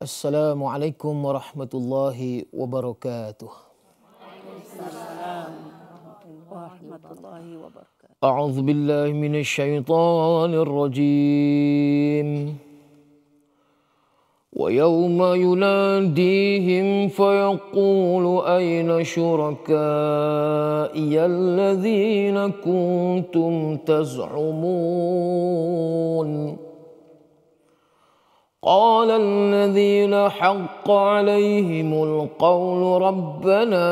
Assalamualaikum warahmatullahi wabarakatuh. Waalaikumsalam warahmatullahi wabarakatuh. A'udzu billahi minasy syaithanir rajim. Wa yawma yunadihim fayaqulu ayna syuraka'i alladhina kuntum taz'umun. قال الذين حق عليهم القول ربنا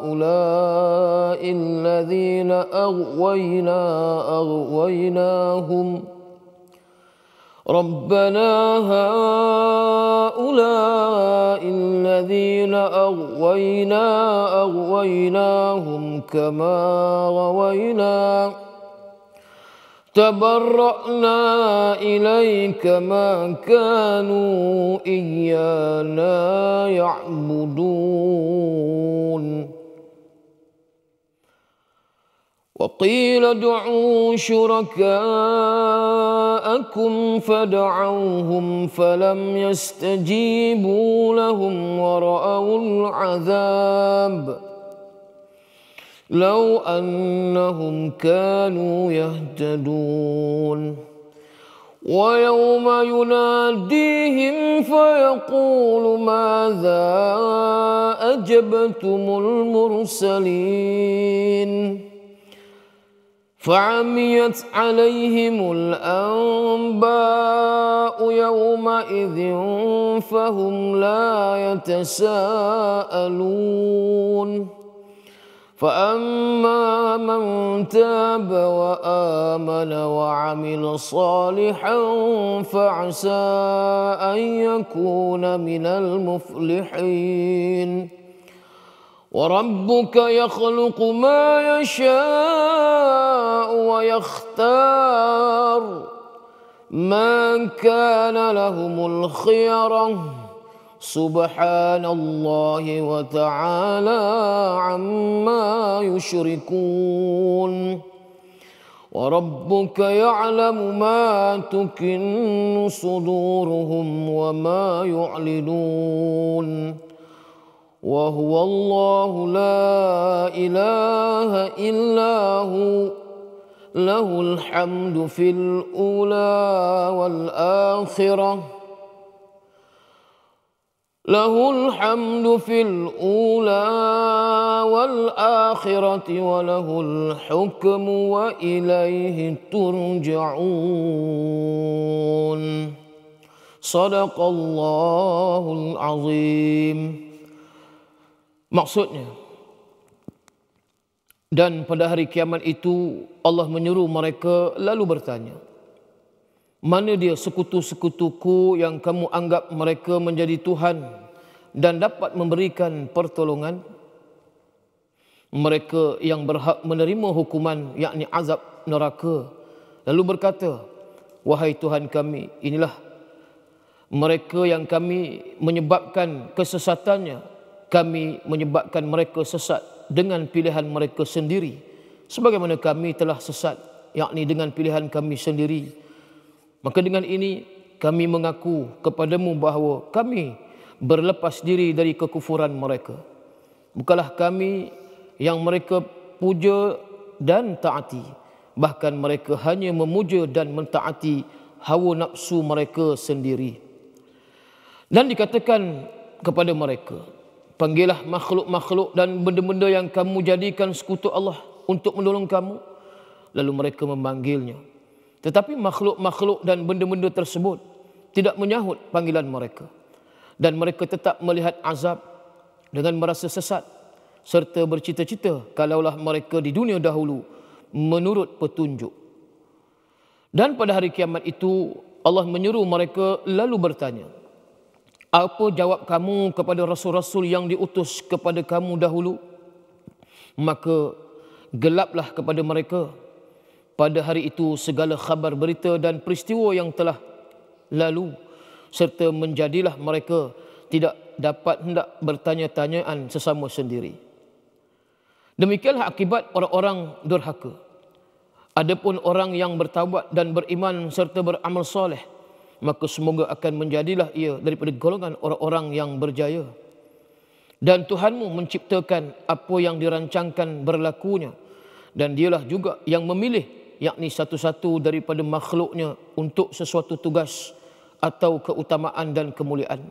هؤلاء الذين أغويناهم ربنا هؤلاء الذين أغويناهم كما غوينا تبرأنا إليك ما كانوا إيانا يعبدون وقيل ادعوا شركاءكم فدعوهم فلم يستجيبوا لهم ورأوا العذاب لو أنهم كانوا يهتدون ويوم يناديهم فيقول ماذا أجبتم المرسلين فعميت عليهم الأنباء يومئذ فهم لا يتساءلون فأما من تاب وآمن وعمل صالحا فعسى أن يكون من المفلحين وربك يخلق ما يشاء ويختار ما كان لهم الخيرة سبحان الله وتعالى عما يشركون وربك يعلم ما تكن صدورهم وما يعلنون وهو الله لا إله إلا هو له الحمد في الأولى والآخرة له الحمد في الأولى والآخرة وله الحكم وإليه ترجعون صدق الله العظيم. Maksudnya, dan pada hari kiamat itu Allah menyuruh mereka lalu bertanya, mana dia sekutu-sekutuku yang kamu anggap mereka menjadi Tuhan dan dapat memberikan pertolongan? Mereka yang berhak menerima hukuman, yakni azab neraka, lalu berkata, wahai Tuhan kami, inilah mereka yang kami menyebabkan kesesatannya. Kami menyebabkan mereka sesat dengan pilihan mereka sendiri, sebagaimana kami telah sesat, yakni dengan pilihan kami sendiri. Maka dengan ini kami mengaku kepadamu bahawa kami berlepas diri dari kekufuran mereka. Bukanlah kami yang mereka puja dan taati, bahkan mereka hanya memuja dan mentaati hawa nafsu mereka sendiri. Dan dikatakan kepada mereka, panggillah makhluk-makhluk dan benda-benda yang kamu jadikan sekutu Allah untuk menolong kamu. Lalu mereka memanggilnya. Tetapi makhluk-makhluk dan benda-benda tersebut tidak menyahut panggilan mereka. Dan mereka tetap melihat azab dengan merasa sesat, serta bercita-cita kalaulah mereka di dunia dahulu menurut petunjuk. Dan pada hari kiamat itu Allah menyuruh mereka lalu bertanya, apa jawab kamu kepada rasul-rasul yang diutus kepada kamu dahulu? Maka gelaplah kepada mereka pada hari itu segala khabar berita dan peristiwa yang telah lalu, serta menjadilah mereka tidak dapat hendak bertanya-tanyaan sesama sendiri. Demikianlah akibat orang-orang durhaka. Adapun orang yang bertaubat dan beriman serta beramal soleh, maka semoga akan menjadilah ia daripada golongan orang-orang yang berjaya. Dan Tuhanmu menciptakan apa yang dirancangkan berlakunya, dan dialah juga yang memilih, yakni satu-satu daripada makhluknya untuk sesuatu tugas atau keutamaan dan kemuliaan.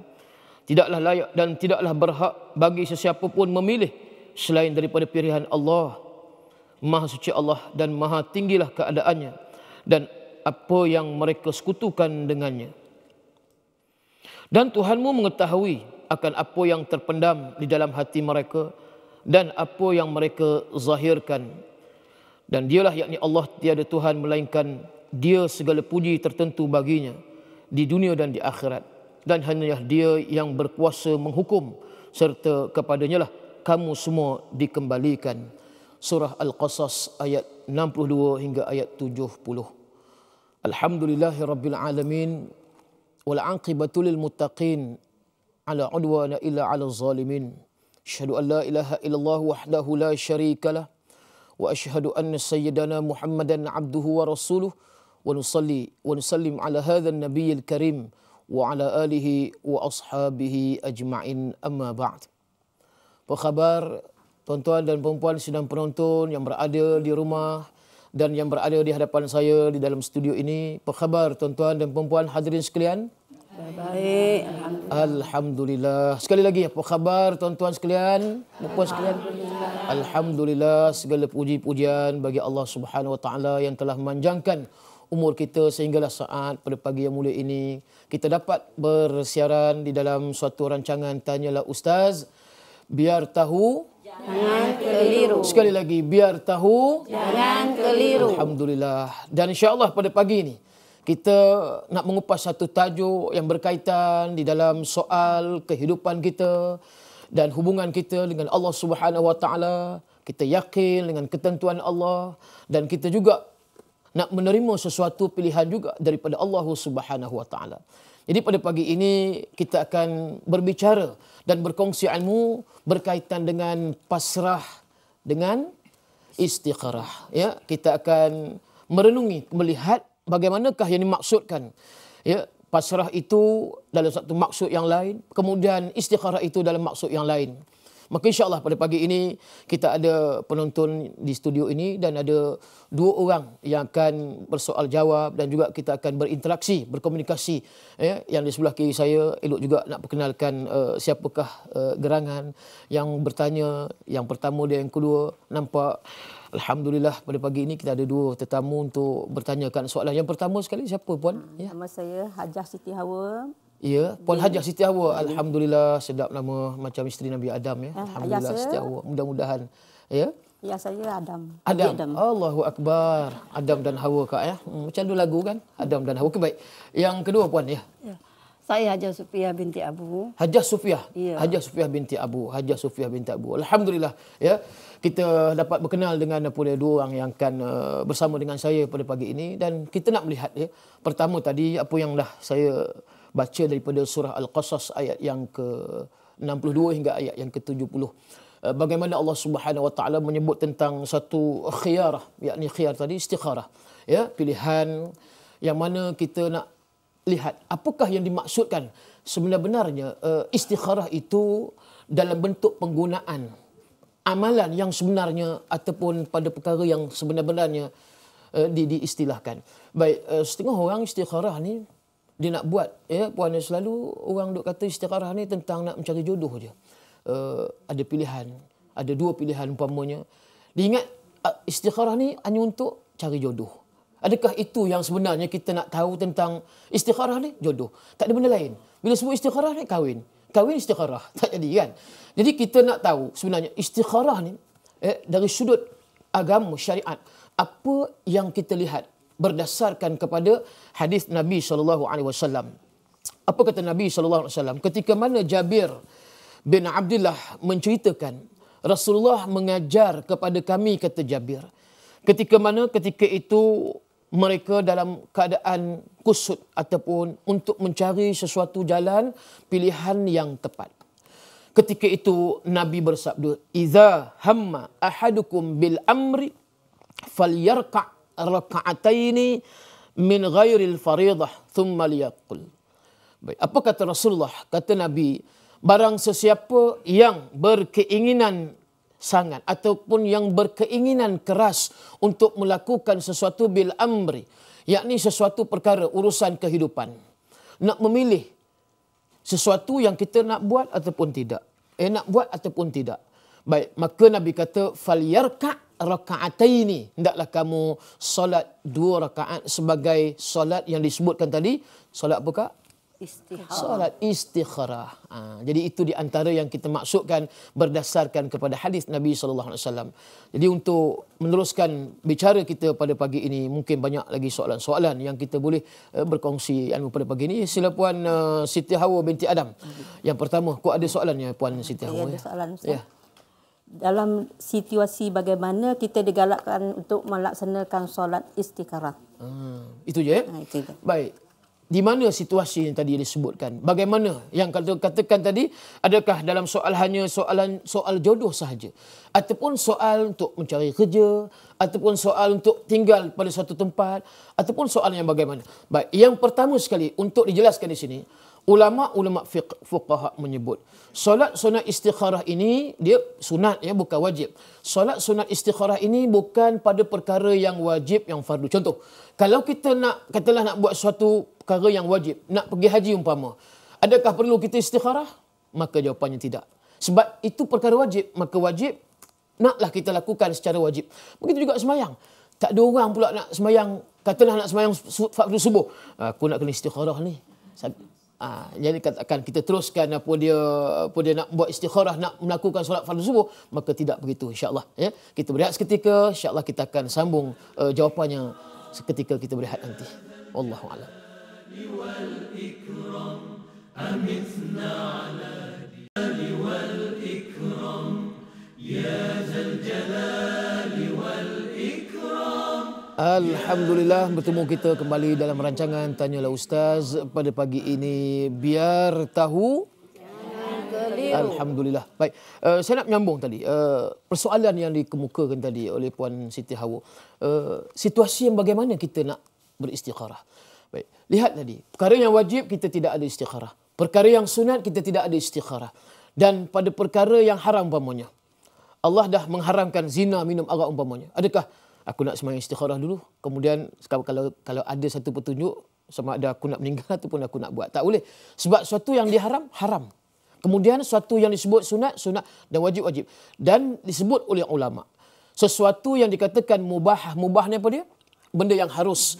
Tidaklah layak dan tidaklah berhak bagi sesiapa pun memilih selain daripada pilihan Allah. Maha suci Allah dan maha tinggilah keadaannya dan apa yang mereka sekutukan dengannya. Dan Tuhanmu mengetahui akan apa yang terpendam di dalam hati mereka dan apa yang mereka zahirkan. Dan dialah yakni Allah, tiada Tuhan melainkan Dia, segala puji tertentu baginya di dunia dan di akhirat. Dan hanyalah Dia yang berkuasa menghukum, serta kepadanya lah kamu semua dikembalikan. Surah Al-Qasas ayat 62 hingga ayat 70. Alhamdulillahirabbil alamin wal aqibatu lil muttaqin ala udwana illa ala zalimin. Asyhadu an la ilaha illallah wahdahu la syarikalah wa asyhadu anna sayyidana Muhammadan abduhu wa rasuluh wa nusalli wa nusallim ala hadzal nabiyil karim wa ala alihi wa ashabihi ajma'in, amma ba'd. Apa khabar tuan-tuan dan puan-puan sidang penonton yang berada di rumah dan yang berada di hadapan saya di dalam studio ini? Apa khabar tuan-tuan dan puan-puan hadirin sekalian? Baik, Alhamdulillah. Sekali lagi, apa khabar tuan-tuan sekalian, puan-puan sekalian? Alhamdulillah, segala puji-pujian bagi Allah Subhanahu Wa Taala yang telah memanjangkan umur kita sehinggalah saat pada pagi yang mulia ini kita dapat bersiaran di dalam suatu rancangan Tanyalah Ustaz. Biar tahu, jangan keliru. sekali lagi, biar tahu, Jangan keliru. Alhamdulillah. Dan insya-Allah pada pagi ini kita nak mengupas satu tajuk yang berkaitan di dalam soal kehidupan kita dan hubungan kita dengan Allah Subhanahu Wa Taala. Kita yakin dengan ketentuan Allah dan kita juga nak menerima sesuatu pilihan juga daripada Allah Subhanahu Wa Taala. Jadi pada pagi ini kita akan berbicara dan berkongsi ilmu berkaitan dengan pasrah dengan istikharah. Ya, kita akan merenungi, melihat bagaimanakah yang dimaksudkan. Ya, pasrah itu dalam satu maksud yang lain, kemudian istikharah itu dalam maksud yang lain. Maka insya-Allah pada pagi ini kita ada penonton di studio ini dan ada dua orang yang akan bersoal jawab dan juga kita akan berinteraksi, berkomunikasi. Ya, yang di sebelah kiri saya elok juga nak perkenalkan siapakah gerangan yang bertanya. Yang pertama dan yang kedua. Nampak Alhamdulillah pada pagi ini kita ada dua tetamu untuk bertanyakan soalan. Yang pertama sekali siapa puan? Ya. Nama saya Hajah Siti Hawa. Ya, Puan Hajah Siti Hawa. Alhamdulillah, sedap nama macam isteri Nabi Adam ya. Alhamdulillah, Siti Hawa. Mudah-mudahan ya. Ya, saya Adam. Adam. Allahu Akbar. Adam dan Hawa kak ya. Macam tu lagu kan? Adam dan Hawa. Okey, baik. Yang kedua puan ya. Ya. Saya Hajah Sufiah binti Abu. Hajah Sufiah. Ya. Hajah Sufiah binti Abu. Hajah Sufiah binti Abu. Alhamdulillah ya. Kita dapat berkenal dengan dua orang yang akan bersama dengan saya pada pagi ini dan kita nak melihat ya. Pertama tadi apa yang dah saya baca daripada surah Al-Qasas ayat yang ke-62 hingga ayat yang ke-70. Bagaimana Allah Subhanahu Wa Taala menyebut tentang satu khiyarah, yakni khiyar tadi istikharah. Ya, pilihan yang mana kita nak lihat apakah yang dimaksudkan sebenarnya istikharah itu dalam bentuk penggunaan amalan yang sebenarnya ataupun pada perkara yang sebenarnya diistilahkan. Baik, setengah orang istikharah ni dia nak buat ya puan, selalu orang duk kata istikharah ni tentang nak mencari jodoh je. Ada pilihan, ada dua pilihan umpamanya. Dia ingat istikharah ni hanya untuk cari jodoh. Adakah itu yang sebenarnya kita nak tahu tentang istikharah ni? Jodoh. Tak ada benda lain. Bila sebut istikharah ni kahwin. Kahwin istikharah. Tak jadi kan? Jadi kita nak tahu sebenarnya istikharah ni dari sudut agama syariat apa yang kita lihat berdasarkan kepada hadis Nabi SAW. Apa kata Nabi SAW? Ketika mana Jabir bin Abdullah menceritakan, Rasulullah mengajar kepada kami, kata Jabir. Ketika itu mereka dalam keadaan kusut ataupun untuk mencari sesuatu jalan pilihan yang tepat. Ketika itu Nabi bersabda, "Idza hamma ahadukum bil amri falyarka' raka'ataini min ghairil faridah thumma liyaqul. Baik, apa kata Rasulullah? Kata Nabi, barang sesiapa yang berkeinginan sangat ataupun yang berkeinginan keras untuk melakukan sesuatu bil amri, yakni sesuatu perkara urusan kehidupan, nak memilih sesuatu yang kita nak buat ataupun tidak, nak buat ataupun tidak. Baik, maka Nabi kata falyarka' raka'ataini, hendaklah kamu solat 2 rakaat sebagai solat yang disebutkan tadi. Solat apa Kak? Istikharah. Solat istikharah. Jadi itu di antara yang kita maksudkan berdasarkan kepada hadis Nabi SAW. Jadi untuk meneruskan bicara kita pada pagi ini, mungkin banyak lagi soalan-soalan yang kita boleh berkongsi pada pagi ini. Sila Puan Siti Hawa binti Adam. Yang pertama, kau ada soalannya Puan Siti Hawa? Ada soalan Ustaz. Ya. Dalam situasi bagaimana kita digalakkan untuk melaksanakan solat istikharah? Itu je. Itu je. Baik. Di mana situasi yang tadi disebutkan? Bagaimana yang katakan tadi? Adakah dalam soal hanya soal jodoh sahaja? Ataupun soal untuk mencari kerja? Ataupun soal untuk tinggal pada suatu tempat? Ataupun soal yang bagaimana? Baik, yang pertama sekali untuk dijelaskan di sini, ulama-ulama fuqaha menyebut solat sunat istikharah ini dia sunat, ya, bukan wajib. Solat sunat istikharah ini bukan pada perkara yang wajib, yang fardu. Contoh, kalau kita katalah nak buat suatu perkara yang wajib, nak pergi haji umpama, adakah perlu kita istikharah? Maka jawapannya tidak. Sebab itu perkara wajib, maka wajib naklah kita lakukan secara wajib. Begitu juga sembahyang. Tak ada orang pula nak sembahyang, katalah nak sembahyang fardu subuh, aku nak kena istikharah ni. Jadi katakan kita teruskan apa dia nak buat istikharah, nak melakukan solat fardu subuh, maka tidak begitu, insya-Allah, ya. Kita berehat seketika, insya-Allah kita akan sambung jawapannya seketika kita berehat nanti. Wallahu a'lam. Alhamdulillah, bertemu kita kembali dalam rancangan Tanyalah Ustaz pada pagi ini. Biar tahu, alhamdulillah. Baik, saya nak menyambung tadi persoalan yang dikemukakan tadi oleh Puan Siti Hawa. Situasi yang bagaimana kita nak beristikharah. Baik, lihat tadi, perkara yang wajib kita tidak ada istikharah. Perkara yang sunat kita tidak ada istikharah. Dan pada perkara yang haram umpamanya, Allah dah mengharamkan zina, minum arak umpamanya. Adakah aku nak sembahyang istikharah dulu, kemudian kalau ada satu petunjuk sama ada aku nak meninggal ataupun aku nak buat? Tak boleh. Sebab sesuatu yang diharam, haram. Kemudian sesuatu yang disebut sunat, sunat, dan wajib, wajib. Dan disebut oleh ulama, sesuatu yang dikatakan mubah, mubah ni apa dia? Benda yang harus.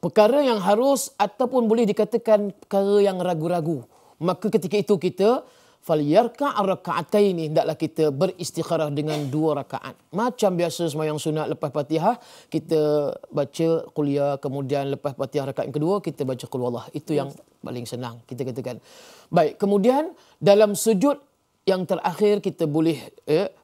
Perkara yang harus ataupun boleh dikatakan perkara yang ragu-ragu. Maka ketika itu kita falyarka' raka'ataini, hendaklah kita beristikharah dengan 2 rakaat. Macam biasa sembahyang sunat lepas Fatihah, kita baca Qul-ya, kemudian lepas Fatihah rakaat yang kedua kita baca Qul wallah. Itu yang paling senang kita katakan. Baik, kemudian dalam sujud yang terakhir kita boleh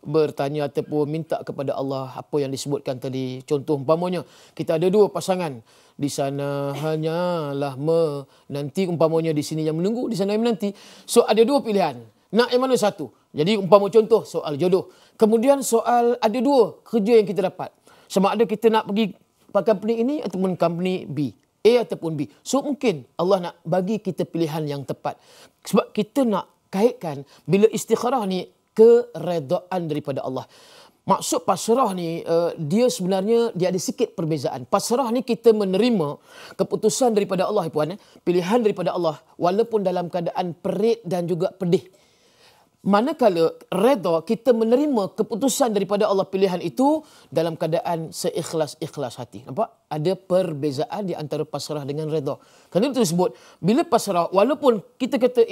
bertanya ataupun minta kepada Allah apa yang disebutkan tadi. Contoh umpamanya kita ada 2 pasangan, di sana hanyalah menanti, umpamanya di sini yang menunggu, di sana yang menanti. So ada 2 pilihan, nak yang mana satu. Jadi umpama contoh soal jodoh, kemudian soal ada 2 kerja yang kita dapat, sama ada kita nak pergi company ini ataupun company B, A ataupun B. So mungkin Allah nak bagi kita pilihan yang tepat, sebab kita nak kaitkan bila istikharah ni keredaan daripada Allah. Maksud pasrah ni dia sebenarnya dia ada sikit perbezaan. Pasrah ni kita menerima keputusan daripada Allah, puan, pilihan daripada Allah walaupun dalam keadaan perit dan juga pedih. Manakala redha, kita menerima keputusan daripada Allah, pilihan itu dalam keadaan seikhlas-ikhlas hati. Nampak? Ada perbezaan di antara pasrah dengan redha. Kerana itu disebut bila pasrah, walaupun kita kata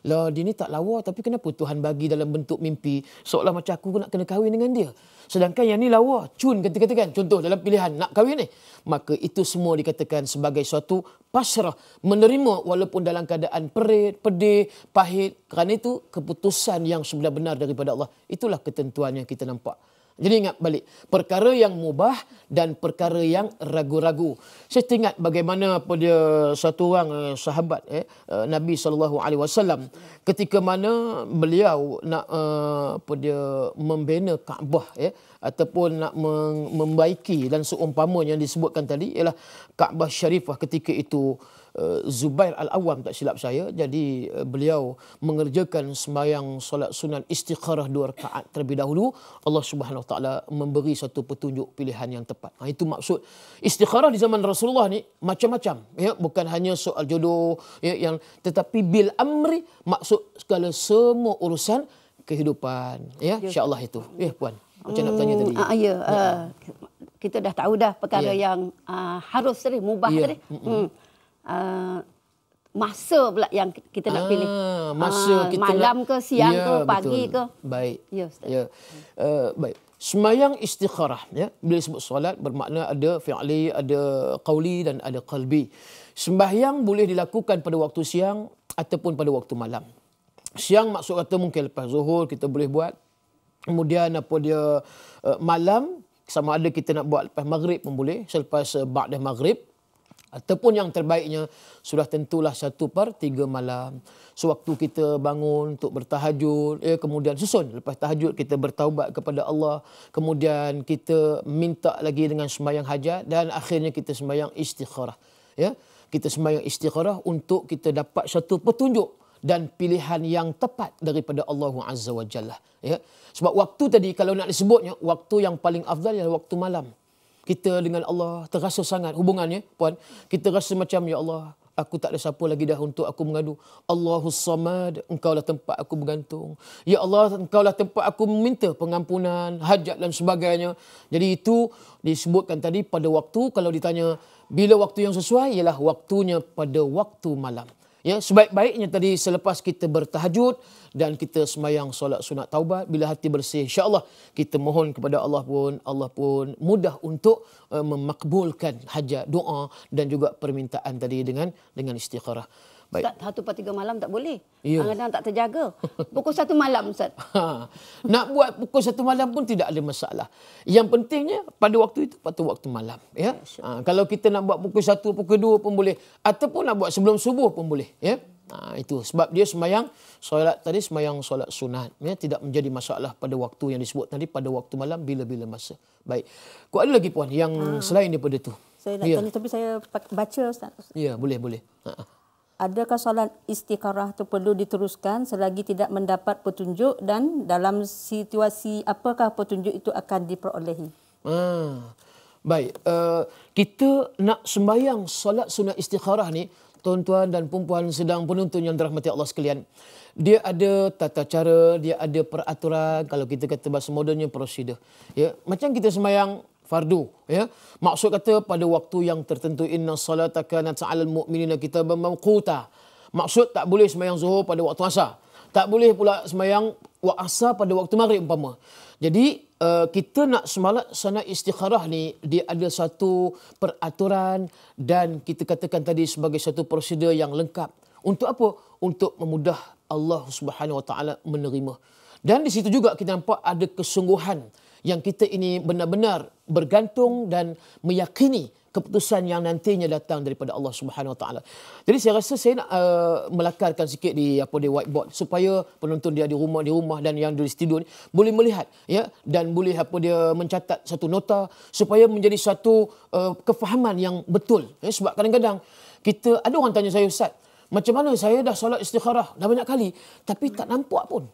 lah dia ni tak lawa, tapi kenapa Tuhan bagi dalam bentuk mimpi seolah macam aku nak kena kahwin dengan dia, sedangkan yang ni lawa, cun kata-katakan, contoh dalam pilihan nak kahwin ni, maka itu semua dikatakan sebagai suatu pasrah, menerima walaupun dalam keadaan perit, pedih, pahit. Kerana itu keputusan yang sebenar-benar daripada Allah. Itulah ketentuan yang kita nampak. Jadi ingat balik, perkara yang mubah dan perkara yang ragu-ragu. Saya teringat bagaimana apa dia satu orang sahabat Nabi SAW ketika mana beliau nak apa dia membina Kaabah ataupun nak membaiki, dan seumpamanya yang disebutkan tadi ialah Kaabah Syarifah ketika itu Zubair Al-Awwam tak silap saya. Jadi beliau mengerjakan sembahyang solat sunat istikharah 2 rakaat terlebih dahulu. Allah Subhanahu Wa Taala memberi satu petunjuk pilihan yang tepat. Itu maksud istikharah di zaman Rasulullah ni macam-macam, bukan hanya soal jodoh yang, tetapi bil amri, maksud segala semua urusan kehidupan, insya-Allah itu. Puan, macam nak tanya tadi. Kita dah tahu dah perkara yang harus tadi, mubah tadi. Masa pula yang kita nak pilih. Masa kita malam ke, siang ke, pagi betul. ke. Baik. Ya, Ustaz. Baik. Sembahyang istikharah, bila disebut solat bermakna ada fi'li, ada qauli dan ada qalbi. Sembahyang boleh dilakukan pada waktu siang ataupun pada waktu malam. Siang maksud kata mungkin lepas zuhur kita boleh buat. Kemudian apa dia malam, sama ada kita nak buat lepas maghrib pun boleh, selepas ba'da maghrib. Ataupun yang terbaiknya sudah tentulah 1/3 malam. Sewaktu kita bangun untuk bertahajud, kemudian susun lepas tahajud kita bertaubat kepada Allah, kemudian kita minta lagi dengan sembahyang hajat, dan akhirnya kita sembahyang istikharah. Kita sembahyang istikharah untuk kita dapat satu petunjuk dan pilihan yang tepat daripada Allah Azza wa Jalla. Sebab waktu tadi kalau nak disebutnya, waktu yang paling afdal ialah waktu malam. Kita dengan Allah terasa sangat hubungannya, puan. Kita rasa macam, ya Allah, aku tak ada siapa lagi dah untuk aku mengadu. Allahus Samad, engkaulah tempat aku bergantung. Ya Allah, engkaulah tempat aku meminta pengampunan, hajat dan sebagainya. Jadi itu disebutkan tadi pada waktu, kalau ditanya bila waktu yang sesuai, ialah waktunya pada waktu malam. Sebaik-baiknya tadi selepas kita bertahajud dan kita sembahyang solat sunat taubat, bila hati bersih, insya-Allah kita mohon kepada Allah pun mudah untuk memakbulkan hajat, doa dan juga permintaan tadi dengan istikharah. Baik. Ustaz, 1/3 malam tak boleh. Ya. Kadang-kadang tak terjaga. Pukul 1 malam, Ustaz. Nak buat pukul 1 malam pun tidak ada masalah. Yang pentingnya pada waktu itu, pada waktu malam. Kalau kita nak buat pukul 1, pukul 2 pun boleh. Ataupun nak buat sebelum subuh pun boleh. Itu sebab dia sembahyang solat tadi, sembahyang solat sunat. Tidak menjadi masalah pada waktu yang disebut tadi, pada waktu malam bila-bila masa. Baik. Kau ada lagi puan yang selain daripada tu? Saya nak tanya tapi saya baca, Ustaz. Ya, boleh. Adakah solat istikharah itu perlu diteruskan selagi tidak mendapat petunjuk, dan dalam situasi apakah petunjuk itu akan diperolehi? Baik. Kita nak sembahyang solat sunat istikharah ni, tuan-tuan dan puan-puan sedang penonton yang dirahmati Allah sekalian. Dia ada tata cara, dia ada peraturan, kalau kita kata bahasa modernnya prosedur. Macam kita sembahyang fardu, maksud kata pada waktu yang tertentu, inna salata kanat 'alal mu'minina kitaban mawquta. Maksud tak boleh sembahyang zuhur pada waktu asar, tak boleh pula sembahyang asar pada waktu maghrib umpama. Jadi kita nak solat istikharah ni, dia ada satu peraturan dan kita katakan tadi sebagai satu prosedur yang lengkap. Untuk apa? Untuk memudah Allah Subhanahu Wa Taala menerima. Dan di situ juga kita nampak ada kesungguhan yang kita ini benar-benar bergantung dan meyakini keputusan yang nantinya datang daripada Allah Subhanahu Wa Taala. Jadi saya rasa saya nak melakarkan sikit di whiteboard supaya penonton dia di rumah dan yang di studio ni boleh melihat dan boleh dia mencatat satu nota supaya menjadi satu kefahaman yang betul. Sebab kadang-kadang kita ada orang tanya saya, Ustaz, macam mana saya dah solat istikharah dah banyak kali tapi tak nampak pun.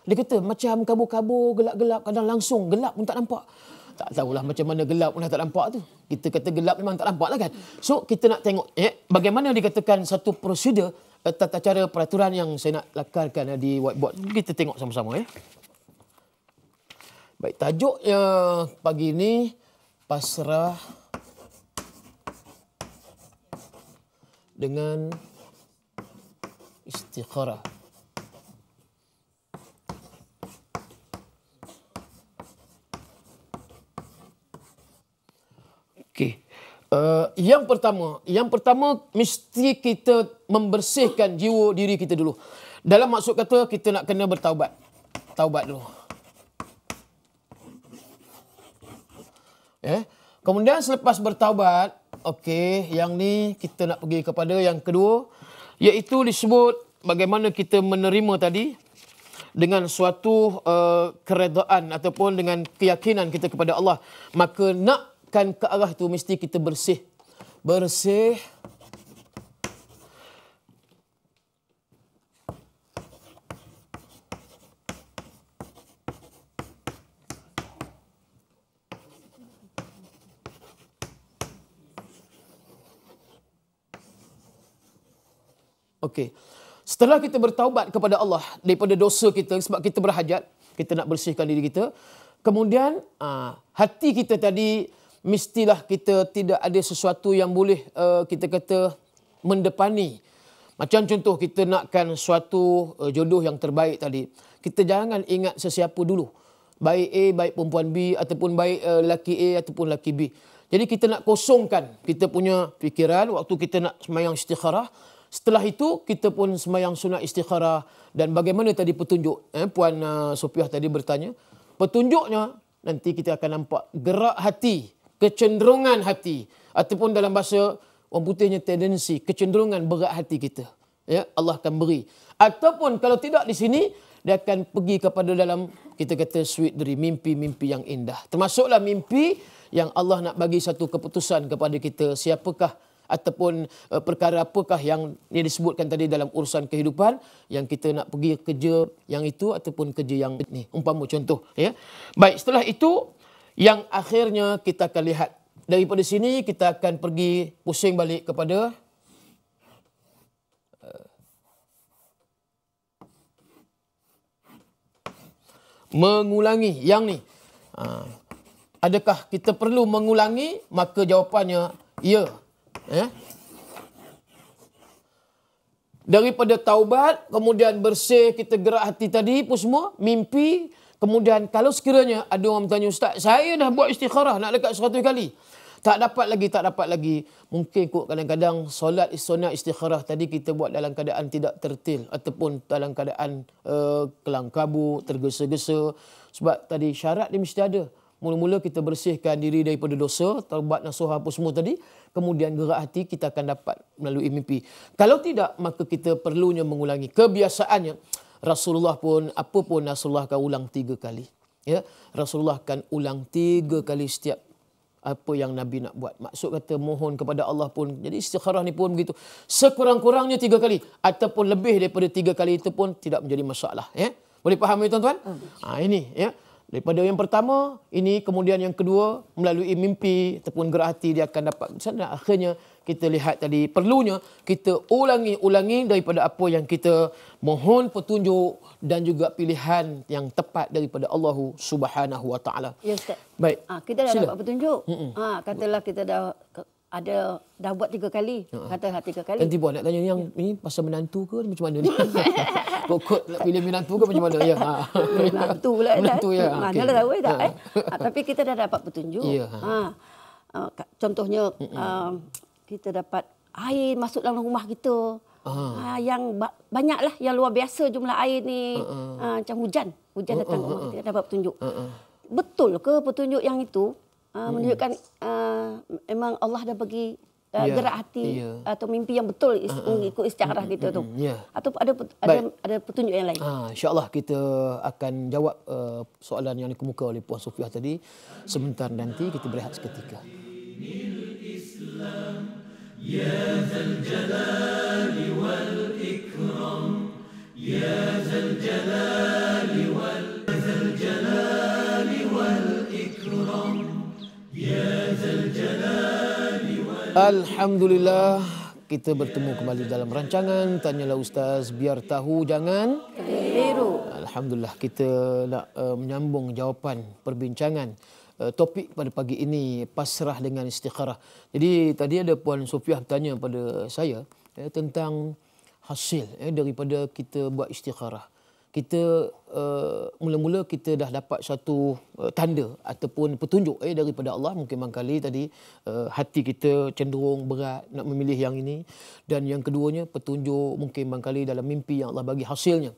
Dia kata macam kabur-kabur, gelap-gelap, kadang langsung gelap pun tak nampak. Tak tahulah macam mana gelap pun dah tak nampak tu. Kita kata gelap memang tak nampak lah kan. So kita nak tengok bagaimana dikatakan satu prosedur, tata cara, peraturan yang saya nak lakarkan di whiteboard. Kita tengok sama-sama. Baik, tajuknya pagi ini pasrah dengan istikharah. Okey. Yang pertama mesti kita membersihkan jiwa diri kita dulu. Dalam maksud kata kita nak kena bertaubat. Taubat dulu. Kemudian selepas bertaubat, okey, yang ni kita nak pergi kepada yang kedua, iaitu disebut bagaimana kita menerima tadi dengan suatu keredaan ataupun dengan keyakinan kita kepada Allah. Maka nakkan ke arah itu mesti kita bersih. Bersih. Okey. Setelah kita bertaubat kepada Allah daripada dosa kita sebab kita berhajat, kita nak bersihkan diri kita. Kemudian hati kita tadi mestilah kita tidak ada sesuatu yang boleh kita kata mendepani. Macam contoh kita nakkan suatu jodoh yang terbaik tadi. Kita jangan ingat sesiapa dulu. Baik A, baik perempuan B ataupun baik lelaki A ataupun lelaki B. Jadi kita nak kosongkan kita punya fikiran waktu kita nak sembahyang istikharah. Setelah itu, kita pun sembahyang sunat istikharah. Dan bagaimana tadi petunjuk? Puan Sofiah tadi bertanya. Petunjuknya, nanti kita akan nampak gerak hati, kecenderungan hati. Ataupun dalam bahasa orang putihnya tendensi, kecenderungan berat hati kita. Ya, Allah akan beri. Ataupun kalau tidak di sini, dia akan pergi kepada dalam, kita kata sweet dream, mimpi-mimpi yang indah. Termasuklah mimpi yang Allah nak bagi satu keputusan kepada kita. Siapakah ataupun perkara apakah yang disebutkan tadi dalam urusan kehidupan yang kita nak pergi kerja yang itu ataupun kerja yang ni, umpama contoh, ya. Baik, setelah itu yang akhirnya kita akan lihat daripada sini, kita akan pergi pusing balik kepada mengulangi yang ni. Adakah kita perlu mengulangi? Maka jawapannya ya. Daripada taubat, kemudian bersih, kita gerak hati tadi pun semua, mimpi. Kemudian kalau sekiranya ada orang bertanya, Ustaz, saya dah buat istikharah nak dekat 100 kali. Tak dapat lagi. Mungkin kot kadang-kadang solat sunat istikharah tadi kita buat dalam keadaan tidak tertil. Ataupun dalam keadaan kelang kabut, tergesa-gesa. Sebab tadi syarat dia mesti ada. Mula-mula kita bersihkan diri daripada dosa, taubat nasuha apa semua tadi. Kemudian gerak hati kita akan dapat melalui mimpi. Kalau tidak, maka kita perlunya mengulangi. Kebiasaannya, Rasulullah pun, apa pun Rasulullah akan ulang 3 kali. Ya, Rasulullah akan ulang 3 kali setiap apa yang Nabi nak buat. Maksud kata mohon kepada Allah pun. Jadi istikharah ni pun begitu. Sekurang-kurangnya 3 kali. Ataupun lebih daripada 3 kali itu pun tidak menjadi masalah. Ya? Boleh faham ya tuan-tuan? Ini ya. Daripada yang pertama, ini kemudian yang kedua, melalui mimpi ataupun gerak hati dia akan dapat. Dan akhirnya kita lihat tadi, perlunya kita ulangi daripada apa yang kita mohon petunjuk dan juga pilihan yang tepat daripada Allah Subhanahu Wa Taala. Ya Ustaz. Baik. Kita dah dapat petunjuk. Katalah kita dah buat 3 kali. Katalah 3 kali. Nanti buat nak tanya yang ini pasal menantu ke macam mana ni? Pokok nak pilih menantu ke macam mana? Ya. Menantu pula. Menantu ya. Manalah tahu tak tapi kita dah dapat petunjuk. Ya. Contohnya kita dapat air masuk dalam rumah kita. Yang banyaklah, yang luar biasa jumlah air ni. Macam hujan datang ke rumah kita, dapat petunjuk. Betul ke petunjuk yang itu menunjukkan memang Allah dah bagi gerak hati atau mimpi yang betul mengikut istikharah kita tu. Atau ada petunjuk yang lain? InsyaAllah kita akan jawab soalan yang dikemuka oleh Puan Sofiah tadi sebentar nanti. Kita berehat seketika. Ya Zal Jalali wal Ikram, Ya Zal Jalali wal Ikram, Ya Zal Jalali wal. Alhamdulillah, kita bertemu kembali dalam rancangan Tanyalah Ustaz, biar tahu jangan keliru. Alhamdulillah, kita nak menyambung jawapan perbincangan topik pada pagi ini, pasrah dengan istikharah. Jadi tadi ada Puan Sofiah bertanya pada saya tentang hasil daripada kita buat istikharah. Kita mula-mula kita dah dapat satu tanda ataupun petunjuk daripada Allah. Mungkin mangkali tadi hati kita cenderung berat nak memilih yang ini, dan yang keduanya petunjuk mungkin mangkali dalam mimpi yang Allah bagi hasilnya.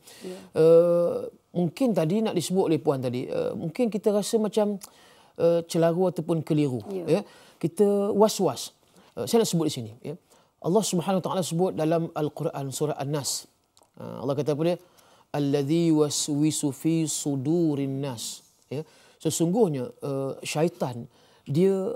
Mungkin tadi nak disebut oleh Puan tadi, mungkin kita rasa macam celaru ataupun keliru. Ya. Kita was-was. Saya nak sebut di sini. Ya. Allah Subhanahu Wa Taala sebut dalam Al-Quran surah An-Nas. Allah kata apa dia? Alladhi waswisu fi sudurin nas. Ya. Sesungguhnya syaitan dia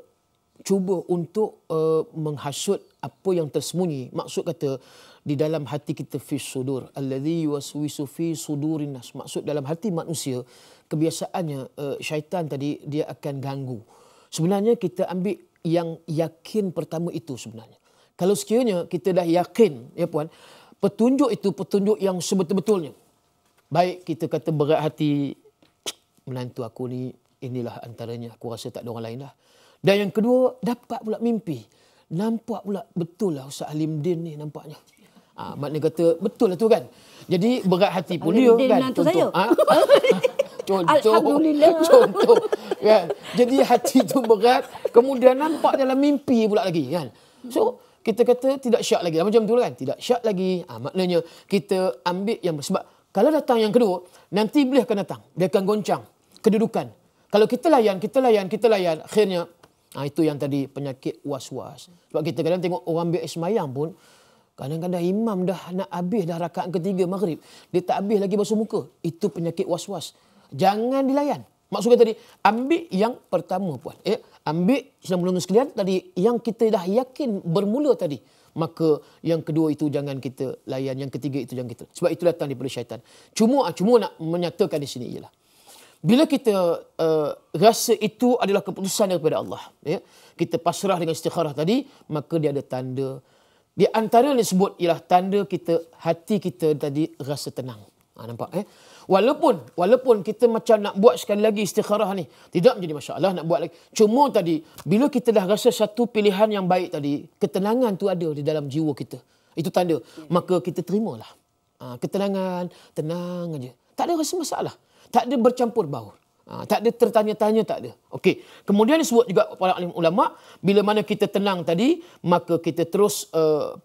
cuba untuk menghasut apa yang tersembunyi. Maksud kata di dalam hati kita fi sudur. Alladhi waswisu fi sudurin nas. Maksud dalam hati manusia kebiasaannya syaitan tadi dia akan ganggu. Sebenarnya kita ambil yang yakin pertama itu sebenarnya. Kalau sekiranya kita dah yakin, ya puan, petunjuk itu petunjuk yang sebetul-betulnya. Baik kita kata berat hati, menantu aku ni inilah antaranya, aku rasa tak ada orang lain dah. Dan yang kedua, dapat pula mimpi. Nampak pula betul lah Ustaz Halimdin ni nampaknya. Maknanya kata betul lah tu kan. Jadi berat hati pun dia kan. Contoh. Contoh. Kan? Jadi hati tu berat, kemudian nampak dalam mimpi pula lagi kan. So, kita kata tidak syak lagi. Macam tu kan? Tidak syak lagi. Maknanya kita ambil yang... Sebab kalau datang yang kedua, nanti Iblis akan datang. Dia akan goncang kedudukan. Kalau kita layan. Akhirnya, itu yang tadi penyakit was-was. Sebab kita kadang tengok orang ambil semayang pun, kadang-kadang imam dah nak habis dah rakaat ketiga maghrib. Dia tak habis lagi basuh muka. Itu penyakit was-was. Jangan dilayan. Maksudnya tadi, ambil yang pertama puan. Ambil sedang menunggu sekalian tadi yang kita dah yakin bermula tadi. Maka yang kedua itu jangan kita layan. Yang ketiga itu jangan kita. Sebab itu datang daripada syaitan. Cuma nak menyatakan di sini ialah. Bila kita rasa itu adalah keputusan daripada Allah. Ya, kita pasrah dengan istikharah tadi. Maka dia ada tanda. Di antara yang disebut ialah tanda kita, hati kita tadi rasa tenang. Nampak Walaupun kita macam nak buat sekali lagi istikharah ni, tidak menjadi masalah nak buat lagi. Cuma tadi, bila kita dah rasa satu pilihan yang baik tadi, ketenangan tu ada di dalam jiwa kita. Itu tanda. Maka kita terimalah. Ketenangan, tenang aja. Tak ada rasa masalah. Tak ada bercampur baur. Tak ada tertanya-tanya, tak ada. Okey. Kemudian disebut juga para alim ulama, bila mana kita tenang tadi, maka kita terus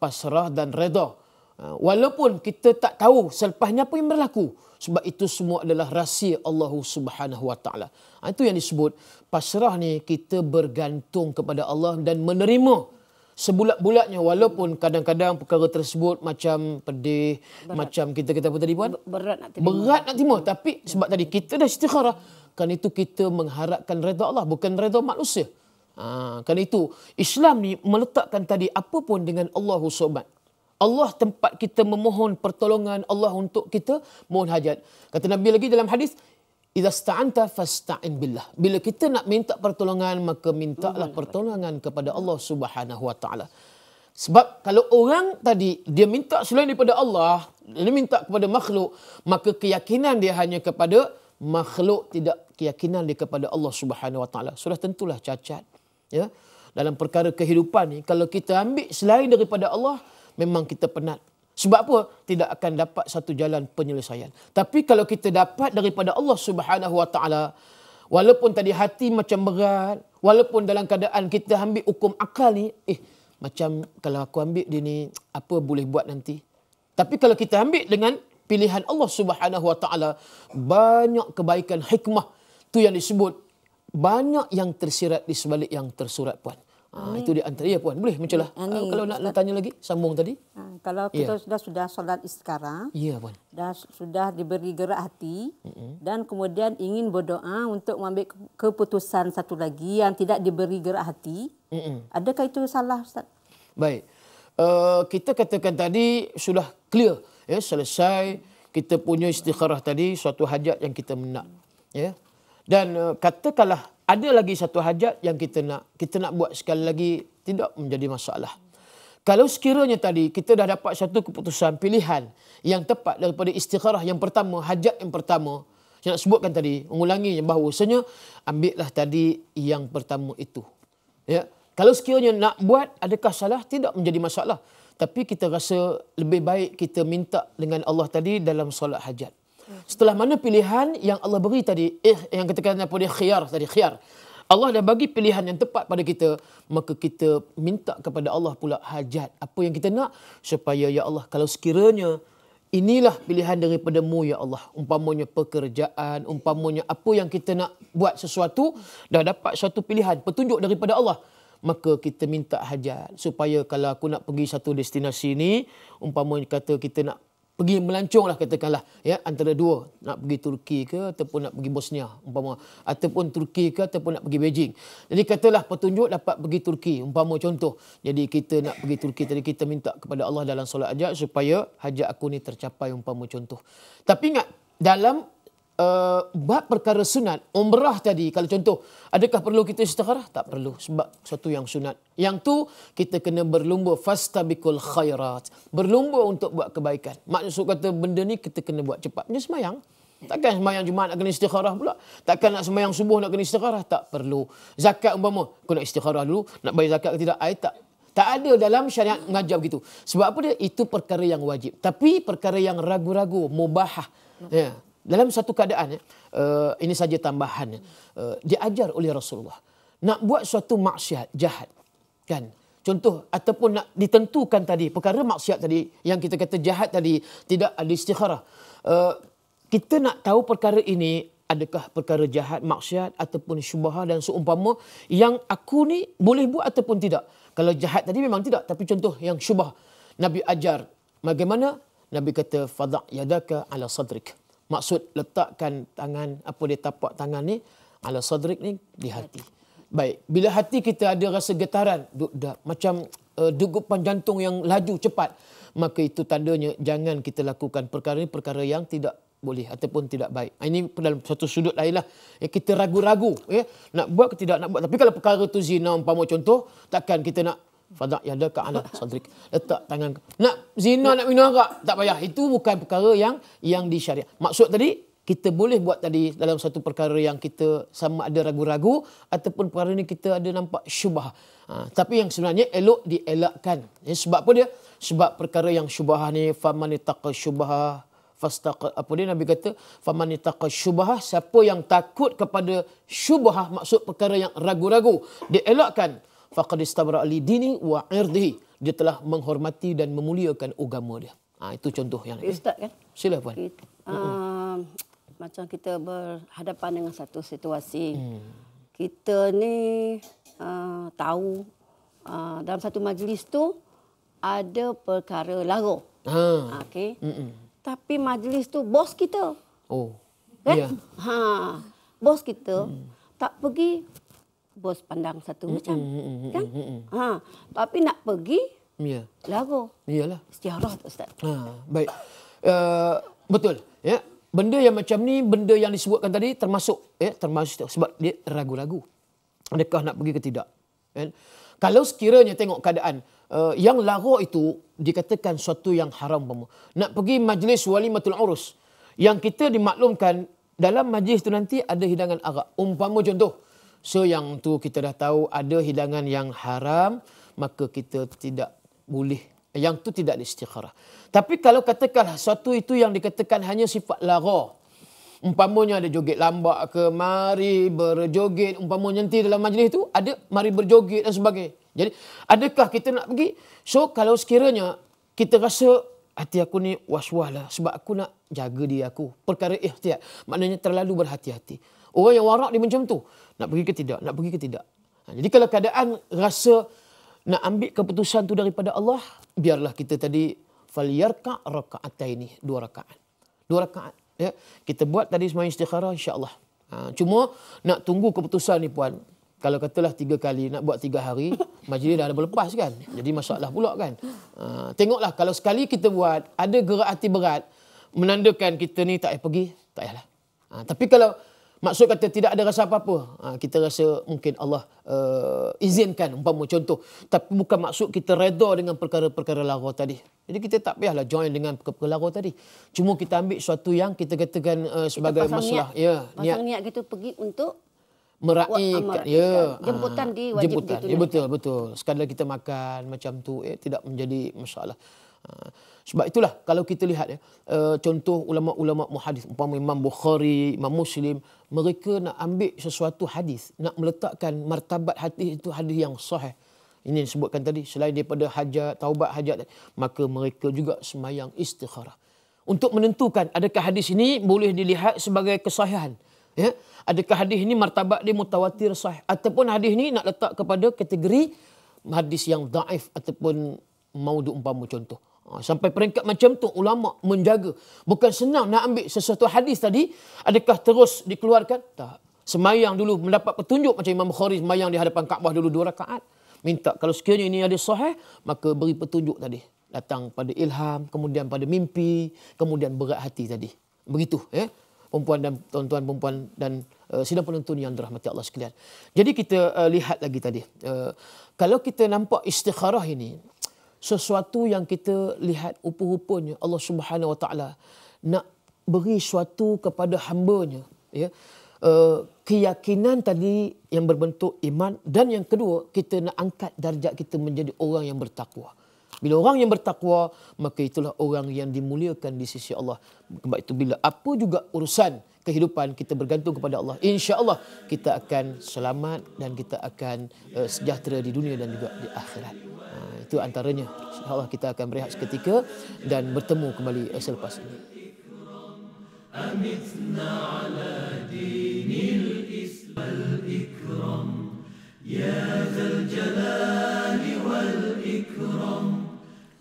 pasrah dan redha. Walaupun kita tak tahu selepasnya apa yang berlaku. Sebab itu semua adalah rahsia Allah Subhanahu Wa Taala. Itu yang disebut pasrah ni, kita bergantung kepada Allah dan menerima sebulat-bulatnya. Walaupun kadang-kadang perkara tersebut macam pedih, berat. Macam kita kata apa tadi puan? Berat nak terima. Tapi sebab tadi kita dah istikharah, kan itu kita mengharapkan redha Allah, bukan redha manusia. Kan itu Islam ni meletakkan tadi apa pun dengan Allahu Samad. Allah tempat kita memohon pertolongan, Allah untuk kita mohon hajat. Kata Nabi lagi dalam hadis, "Idza sta'anta fasta'in billah." Bila kita nak minta pertolongan, maka mintalah pertolongan kepada Allah Subhanahu Wa Taala. Sebab kalau orang tadi dia minta selain daripada Allah, dia minta kepada makhluk, maka keyakinan dia hanya kepada makhluk, tidak keyakinan dia kepada Allah Subhanahu Wa Taala. Sudah tentulah cacat. Ya. Dalam perkara kehidupan ni, kalau kita ambil selain daripada Allah, memang kita penat. Sebab apa? Tidak akan dapat satu jalan penyelesaian. Tapi kalau kita dapat daripada Allah Subhanahu Wa Taala, walaupun tadi hati macam berat, walaupun dalam keadaan kita ambil hukum akal ni, macam kalau aku ambil dia ni, apa boleh buat nanti? Tapi kalau kita ambil dengan pilihan Allah Subhanahu Wa Taala, banyak kebaikan hikmah. Tu yang disebut banyak yang tersirat di sebalik yang tersurat puan. Itu di antara puan. Boleh macam lah. Kalau nak tanya lagi, sambung tadi. Kalau kita sudah solat istikharah, puan. Sudah diberi gerak hati, dan kemudian ingin berdoa untuk mengambil keputusan satu lagi yang tidak diberi gerak hati, adakah itu salah, Ustaz? Baik. Kita katakan tadi sudah clear. Ya, selesai kita punya istikharah tadi, suatu hajat yang kita nak. Ya. Dan katakanlah ada lagi satu hajat yang kita nak buat sekali lagi, tidak menjadi masalah. Kalau sekiranya tadi kita dah dapat satu keputusan pilihan yang tepat daripada istikharah yang pertama, hajat yang pertama, saya nak sebutkan tadi, mengulangi bahawasanya ambillah tadi yang pertama itu. Ya. Kalau sekiranya nak buat, adakah salah? Tidak menjadi masalah. Tapi kita rasa lebih baik kita minta dengan Allah tadi dalam solat hajat. Setelah mana pilihan yang Allah beri tadi, yang katakan apa dia, khiyar tadi, khiyar. Allah dah bagi pilihan yang tepat pada kita, maka kita minta kepada Allah pula hajat. Apa yang kita nak, supaya ya Allah, kalau sekiranya inilah pilihan daripadamu ya Allah. Umpamanya pekerjaan, umpamanya apa yang kita nak buat sesuatu, dah dapat suatu pilihan, petunjuk daripada Allah. Maka kita minta hajat supaya kalau aku nak pergi satu destinasi ni, umpamanya kata kita nak pergi melancong lah katakanlah, ya, antara dua, nak pergi Turki ke ataupun nak pergi Bosnia umpama, ataupun Turki ke ataupun nak pergi Beijing. Jadi katalah petunjuk dapat pergi Turki umpama contoh. Jadi kita nak pergi Turki tadi, kita minta kepada Allah dalam solat hajat supaya hajat aku ni tercapai umpama contoh. Tapi ingat dalam bab perkara sunat, umrah tadi kalau contoh, adakah perlu kita istikharah? Tak perlu, sebab satu yang sunat. Yang tu kita kena berlumba, fastabiqul khairat, berlumba untuk buat kebaikan. Maksud kata benda ni kita kena buat cepat. Dia semayang, takkan semayang Jumaat nak kena istikharah pula. Takkan nak semayang subuh nak kena istikharah, tak perlu. Zakat umpama, aku nak istikharah dulu, nak bayar zakat ke tidak? Tak ada dalam syariat mengajar begitu. Sebab apa dia? Itu perkara yang wajib. Tapi perkara yang ragu-ragu, mubahah, ya, dalam satu keadaan, ini saja tambahan, diajar oleh Rasulullah. Nak buat suatu maksiat, jahat, kan? Contoh, ataupun nak ditentukan tadi, perkara maksiat tadi, yang kita kata jahat tadi, tidak ada istikharah. Kita nak tahu perkara ini, adakah perkara jahat, maksiat, ataupun syubhah dan seumpama, yang aku ni boleh buat ataupun tidak. Kalau jahat tadi memang tidak, tapi contoh yang syubhah, Nabi ajar, bagaimana? Nabi kata, fadha' yadaka ala sadrik. Maksud letakkan tangan, apa dia tapak tangan ni, ala sadrik ni, di hati. Baik, bila hati kita ada rasa getaran, macam degupan jantung yang laju cepat, maka itu tandanya jangan kita lakukan perkara ini, perkara yang tidak boleh ataupun tidak baik. Ini dalam satu sudut lain lah. Kita ragu-ragu, nak buat ke tidak nak buat. Tapi kalau perkara tu zina, umpama contoh, takkan kita nak fadha' yadaka ala sadrik, letak tangan. Nak zina, nak minum arak, tak payah. Itu bukan perkara yang disyariat. Maksud tadi, kita boleh buat tadi dalam satu perkara yang kita sama ada ragu-ragu ataupun perkara ni kita ada nampak syubhah. Tapi yang sebenarnya elok dielakkan. Sebab apa dia? Sebab perkara yang syubhah ni, faman ittaqa syubhah fastaqa, apa dia Nabi kata, faman ittaqa syubhah, siapa yang takut kepada syubhah, maksud perkara yang ragu-ragu, dielakkan, faqad istabra li dini wa irdihi, dia telah menghormati dan memuliakan agama dia. Itu contoh yang Ustaz kan? Sila puan. Macam kita berhadapan dengan satu situasi. Kita ni tahu dalam satu majlis tu ada perkara lara. Okey. Tapi majlis tu bos kita. Oh. Kan? Ya. Bos kita tak pergi, bos pandang satu macam, kan? Tapi nak pergi, ya, lara. Iyalah. Istiharah tu Ustaz. Baik. Betul, ya. Benda yang macam ni, benda yang disebutkan tadi termasuk, termasuk sebab dia ragu-ragu. Adakah nak pergi ke tidak? Kan? Kalau sekiranya tengok keadaan, yang lara itu dikatakan suatu yang haram. Nak pergi majlis walimatul urus, yang kita dimaklumkan dalam majlis itu nanti ada hidangan arak. Umpama contoh, so yang tu kita dah tahu ada hidangan yang haram, maka kita tidak boleh. Yang tu tidak ada istikharah. Tapi kalau katakanlah suatu itu yang dikatakan hanya sifat lara, umpamanya ada joget lambak ke, mari berjoget, umpamanya nanti dalam majlis itu ada mari berjoget dan sebagainya. Jadi adakah kita nak pergi? So kalau sekiranya kita rasa hati aku ni was-was lah sebab aku nak jaga diri aku, perkara ihtiyat, maknanya terlalu berhati-hati. Orang yang warak dia macam tu, nak pergi ke tidak, nak pergi ke tidak. Jadi kalau keadaan rasa nak ambil keputusan tu daripada Allah, biarlah kita tadi falyarka raka'ataini, 2 rakaat. 2 rakaat, ya. Kita buat tadi sembahyang istikharah insya-Allah. Cuma nak tunggu keputusan ni puan. Kalau katalah 3 kali, nak buat 3 hari, majlis dah ada berlepas kan. Jadi masalah pula kan. Tengoklah kalau sekali kita buat, ada gerak hati berat, menandakan kita ni tak payah pergi, tak payahlah. Tapi kalau maksud kata tidak ada rasa apa-apa, kita rasa mungkin Allah izinkan, umpama contoh. Tapi bukan maksud kita reda dengan perkara-perkara lara tadi. Jadi kita tak payahlah join dengan perkara lara tadi. Cuma kita ambil sesuatu yang kita katakan sebagai masalah. Pasang niat kita pergi untuk meraihkan, jemputan diwajib jemputan. Betul. Sekadar kita makan macam tu, tidak menjadi masalah. Sebab itulah kalau kita lihat contoh ulama-ulama muhadis, umpama Imam Bukhari, Imam Muslim, mereka nak ambil sesuatu hadis, nak meletakkan martabat hadis itu hadis yang sahih. Ini disebutkan tadi, selain daripada hajat, taubat hajat, maka mereka juga sembahyang istikharah. untuk menentukan adakah hadis ini boleh dilihat sebagai kesahihan. Ya, adakah hadis ini martabat dia mutawatir sahih ataupun hadis ini nak letak kepada kategori hadis yang daif ataupun maudhu umpama contoh. Sampai peringkat macam tu ulama menjaga. Bukan senang nak ambil sesuatu hadis tadi, adakah terus dikeluarkan? Tak. Semayang dulu mendapat petunjuk macam Imam Bukhari semayang di hadapan Kaabah dulu 2 rakaat. Minta kalau sekiranya ini ada sahih, maka beri petunjuk tadi. Datang pada ilham, kemudian pada mimpi, kemudian berat hati tadi. Begitu ya. Perempuan dan tuan-tuan perempuan dan sidang penonton yang dirahmati Allah sekalian. Jadi kita lihat lagi tadi. Kalau kita nampak istikharah ini, sesuatu yang kita lihat rupa-rupanya Allah Subhanahu Wa Taala nak beri sesuatu kepada hamba-Nya, ya. Keyakinan tadi yang berbentuk iman, dan yang kedua kita nak angkat darjat kita menjadi orang yang bertakwa. Bila orang yang bertakwa, maka itulah orang yang dimuliakan di sisi Allah. Sebab itu bila apa juga urusan kehidupan kita bergantung kepada Allah, insya-Allah kita akan selamat dan kita akan sejahtera di dunia dan juga di akhirat. Itu antaranya. InsyaAllah kita akan berehat seketika dan bertemu kembali selepas ini. Amitna ala dinil islam ikram ya zal jalali wal ikram.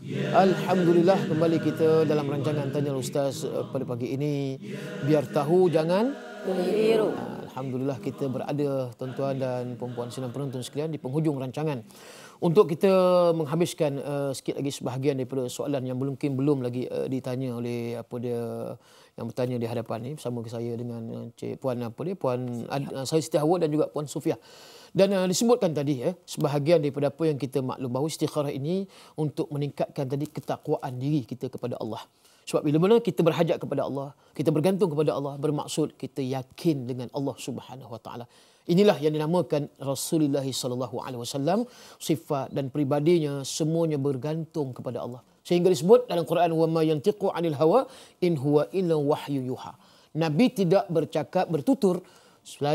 Alhamdulillah, kembali kita dalam rancangan Tanya Ustaz pada pagi ini. Biar tahu jangan keliru. Alhamdulillah kita berada tuan-tuan dan puan-puan sidang penonton sekalian di penghujung rancangan. Untuk kita menghabiskan sikit lagi sebahagian daripada soalan yang mungkin belum lagi ditanya oleh apa dia yang bertanya di hadapan ni bersama saya dengan puan saya Siti Hawa dan juga puan Sufiah. Dan disebutkan tadi sebahagian daripada apa yang kita maklum bahawa istikharah ini untuk meningkatkan tadi ketakwaan diri kita kepada Allah. Sebab bila-bila kita berhajat kepada Allah, kita bergantung kepada Allah, bermaksud kita yakin dengan Allah Subhanahu Wa Taala. Inilah yang dinamakan Rasulullah sallallahu alaihi wasallam, sifat dan peribadinya semuanya bergantung kepada Allah. Sehingga disebut dalam Quran, wa ma yantiqu 'anil hawa in huwa illa wahyu yuha. Nabi tidak bercakap bertutur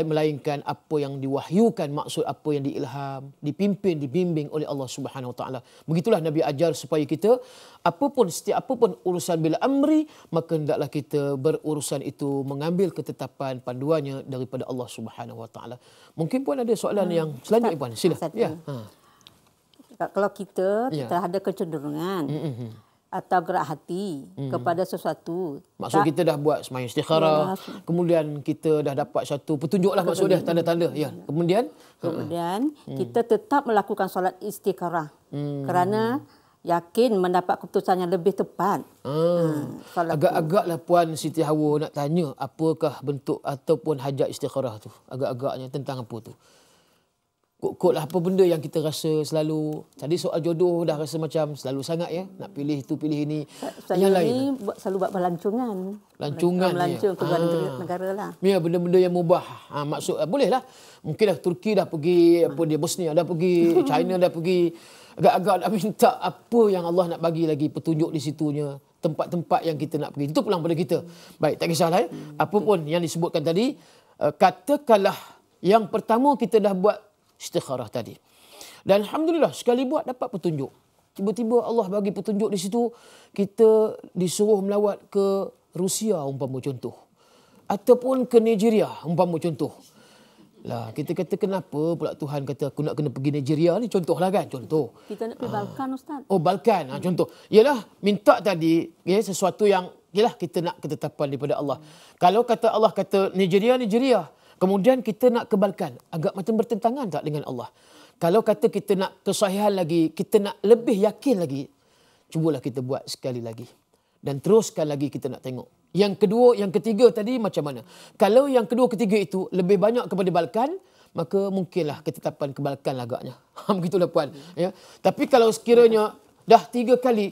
melainkan apa yang diwahyukan, maksud apa yang diilham, dipimpin, dibimbing oleh Allah Subhanahu Wa Taala. Begitulah Nabi ajar supaya kita setiap apapun urusan bila amri, maka hendaklah kita berurusan itu mengambil ketetapan panduannya daripada Allah Subhanahu Wa Taala. Mungkin puan ada soalan yang selanjutnya puan, sila. Ya. Kalau kita ada kecenderungan atau gerak hati kepada sesuatu. Maksud kita dah buat sembahyang istikharah, kemudian kita dah dapat satu petunjuk lah maksud dia, tanda-tanda. Ya. Kemudian kita tetap melakukan solat istikharah kerana yakin mendapat keputusan yang lebih tepat. Agak-agaklah puan Siti Hawa nak tanya apakah bentuk ataupun hajat istikharah tu. Agak-agaknya tentang apa tu? Kok lah apa benda yang kita rasa selalu. Tadi soal jodoh dah rasa macam selalu sangat ya, nak pilih itu pilih ini. Yang lain selalu buat pelancongan. Melancong ke luar negara lah. Ya, benda-benda yang mubah. Maksud boleh lah. Mungkin dah Turki dah pergi, Bosnia dah pergi, China dah pergi. Agak-agak nak minta apa yang Allah nak bagi lagi petunjuk di situnya, tempat-tempat yang kita nak pergi. Itu pulang pada kita. Baik, tak kisahlah apa pun yang disebutkan tadi, katakanlah yang pertama kita dah buat istikharah tadi. Dan alhamdulillah sekali buat dapat petunjuk. Tiba-tiba Allah bagi petunjuk di situ, kita disuruh melawat ke Rusia umpama contoh. Ataupun ke Nigeria umpama contoh. Lah kita kata kenapa pula Tuhan kata aku nak kena pergi Nigeria ni, contohlah kan, contoh. Kita nak pergi Balkan Ustaz. Oh Balkan, contoh. Yalah minta tadi sesuatu yang kita nak ketetapan daripada Allah. Kalau kata Allah kata Nigeria, kemudian kita nak ke Balkan, agak macam bertentangan tak dengan Allah? Kalau kata kita nak kesahihan lagi, kita nak lebih yakin lagi, cubalah kita buat sekali lagi. Dan teruskan lagi kita nak tengok. Yang kedua, yang ketiga tadi macam mana? Kalau yang kedua, ketiga itu lebih banyak kepada Balkan, maka mungkinlah ketetapan ke Balkan agaknya. Begitulah puan. Ya. Tapi kalau sekiranya dah tiga kali,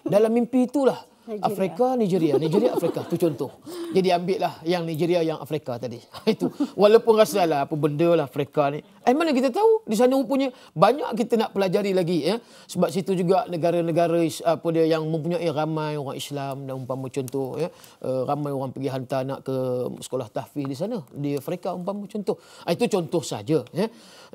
dalam mimpi itulah, Afrika, Nigeria, Afrika. Itu contoh. Jadi ambil lah yang Nigeria, yang Afrika tadi. Itu. Walaupun rasa lah apa benda lah Afrika ni. Mana kita tahu? Di sana rupanya banyak kita nak pelajari lagi. Ya. Sebab situ juga negara-negara yang mempunyai ramai orang Islam. Dan umpama contoh. Ya. Ramai orang pergi hantar anak ke sekolah tahfiz di sana. Di Afrika umpama contoh. Itu contoh saja. Ya.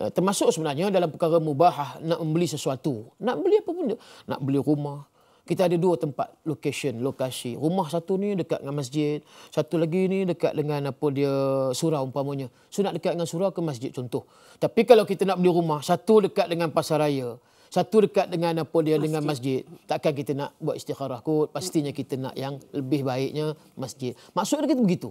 Termasuk sebenarnya dalam perkara mubahah nak membeli sesuatu. Nak beli apa benda? Nak beli rumah. kita ada 2 tempat lokasi. Rumah satu ni dekat dengan masjid, satu lagi ni dekat dengan apa dia surau umpamanya. So nak dekat dengan surau ke masjid contoh. Tapi kalau kita nak beli rumah, satu dekat dengan pasar raya, satu dekat dengan apa dia dengan masjid. Takkan kita nak buat istikharah kot. Pastinya kita nak yang lebih baiknya masjid. Maksudnya kita begitu.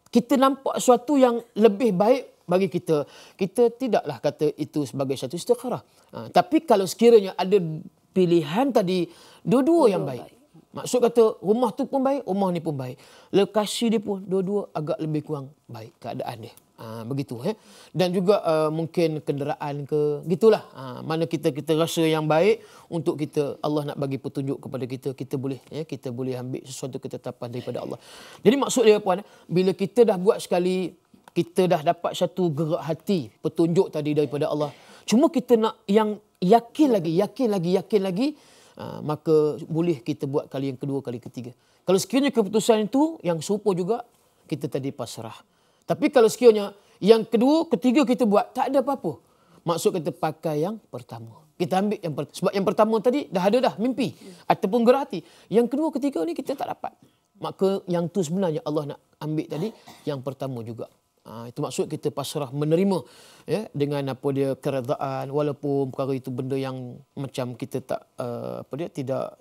Kita nampak sesuatu yang lebih baik bagi kita. Kita tidaklah kata itu sebagai satu istikharah. Tapi kalau sekiranya ada pilihan tadi, dua-dua yang baik. Maksud kata rumah tu pun baik, rumah ni pun baik. Lokasi dia pun dua-dua agak lebih kurang baik keadaan dia. Begitu. Dan juga mungkin kenderaan ke, gitulah. Mana kita rasa yang baik untuk kita, Allah nak bagi petunjuk kepada kita, kita boleh ambil sesuatu ketetapan daripada Allah. Jadi maksud dia puan, bila kita dah buat sekali, kita dah dapat satu gerak hati, petunjuk tadi daripada Allah. Cuma kita nak yang yakin lagi, maka boleh kita buat kali yang kedua, kali ketiga. Kalau sekiranya keputusan itu yang serupa juga, kita tadi pasrah. Tapi kalau sekiranya yang kedua, ketiga kita buat, tak ada apa-apa. Maksud kita pakai yang pertama. Kita ambil yang pertama. Sebab yang pertama tadi dah ada dah mimpi. Ataupun gerak hati. Yang kedua, ketiga ni kita tak dapat. Maka yang tu sebenarnya Allah nak ambil tadi, yang pertama juga. Itu maksud kita pasrah menerima dengan apa dia keredaan, walaupun perkara itu benda yang macam kita tak tidak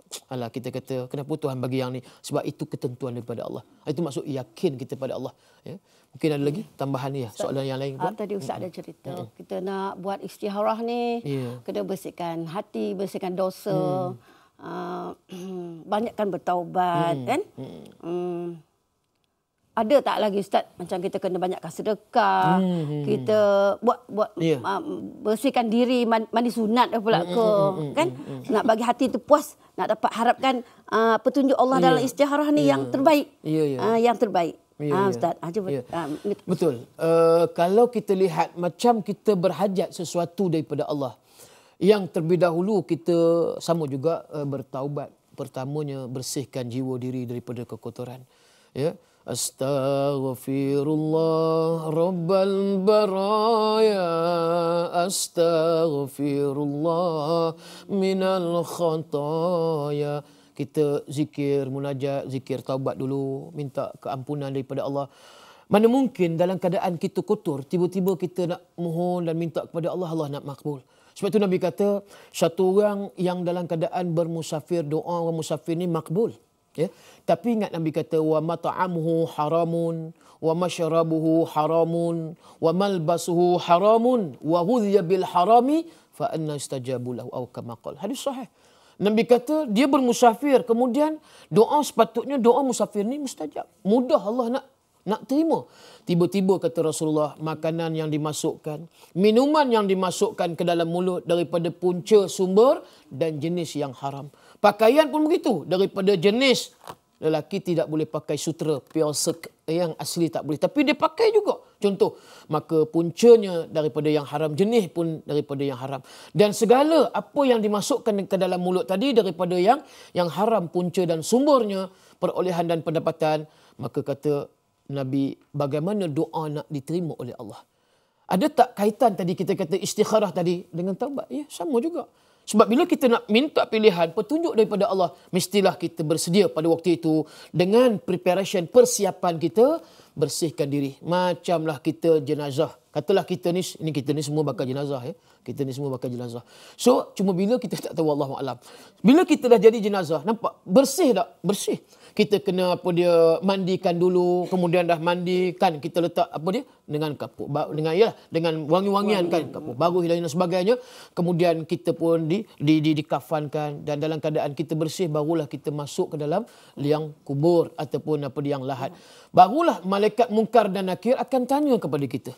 kita kata kenapa Tuhan bagi yang ni, sebab itu ketentuan daripada Allah. Itu maksud yakin kita pada Allah. Mungkin ada lagi tambahan ni soalan yang lain. Tadi Ustaz ada cerita kita nak buat istikharah ni, kena bersihkan hati, bersihkan dosa, banyakkan bertaubat kan. Ada tak lagi Ustaz macam kita kena banyakkan sedekah, kita buat bersihkan diri, mandi sunat pula ke kan, nak bagi hati tu puas, nak dapat harapkan petunjuk Allah dalam istikharah ni yang terbaik. Yang terbaik. Ustaz, betul. Kalau kita lihat macam kita berhajat sesuatu daripada Allah, yang terlebih dahulu kita sama juga bertaubat. Pertamanya bersihkan jiwa diri daripada kekotoran. Astaghfirullah Rabbal Baraya, Astaghfirullah minal khataya. Kita zikir, munajat, zikir taubat dulu, minta keampunan daripada Allah. Mana mungkin dalam keadaan kita kotor, tiba-tiba kita nak mohon dan minta kepada Allah, Allah nak makbul. Sebab itu Nabi kata, satu orang yang dalam keadaan bermusafir, doa orang musafir ni makbul. Tapi ingat Nabi kata wa mat'amuhu haramun wa masyrabuhu haramun wa malbasuhu haramun wa ghudhiya bil harami fa anna istajabu lahu aw kama qala. Hadis sahih. Nabi kata dia bermusafir, kemudian doa sepatutnya doa musafir ni mustajab. Mudah Allah nak terima. Tiba-tiba kata Rasulullah, makanan yang dimasukkan, minuman yang dimasukkan ke dalam mulut daripada punca sumber dan jenis yang haram. Pakaian pun begitu, daripada jenis lelaki tidak boleh pakai sutra pure silk yang asli tak boleh, tapi dia pakai juga. Contoh, maka puncanya daripada yang haram, jenis pun daripada yang haram. Dan segala apa yang dimasukkan ke dalam mulut tadi daripada yang haram, punca dan sumbernya, perolehan dan pendapatan, maka kata Nabi, bagaimana doa nak diterima oleh Allah? Ada tak kaitan tadi kita kata istikharah tadi dengan taubat? Ya, sama juga. Sebab bila kita nak minta pilihan, petunjuk daripada Allah, mestilah kita bersedia pada waktu itu dengan preparation, persiapan kita, bersihkan diri. Macamlah kita jenazah. Katalah kita ni semua bakal jenazah. Kita ni semua bakal jenazah. So, cuma bila kita tak tahu, Allahu'alam. Bila kita dah jadi jenazah, nampak? Bersih tak? Bersih. Kita kena mandikan dulu, kemudian dah mandikan, kita letak dengan kapur, dengan wangi-wangian kan, kapur baru dan sebagainya. Kemudian kita pun dikafankan, dan dalam keadaan kita bersih, barulah kita masuk ke dalam liang kubur ataupun liang lahat. Barulah malaikat Munkar dan Nakir akan tanya kepada kita.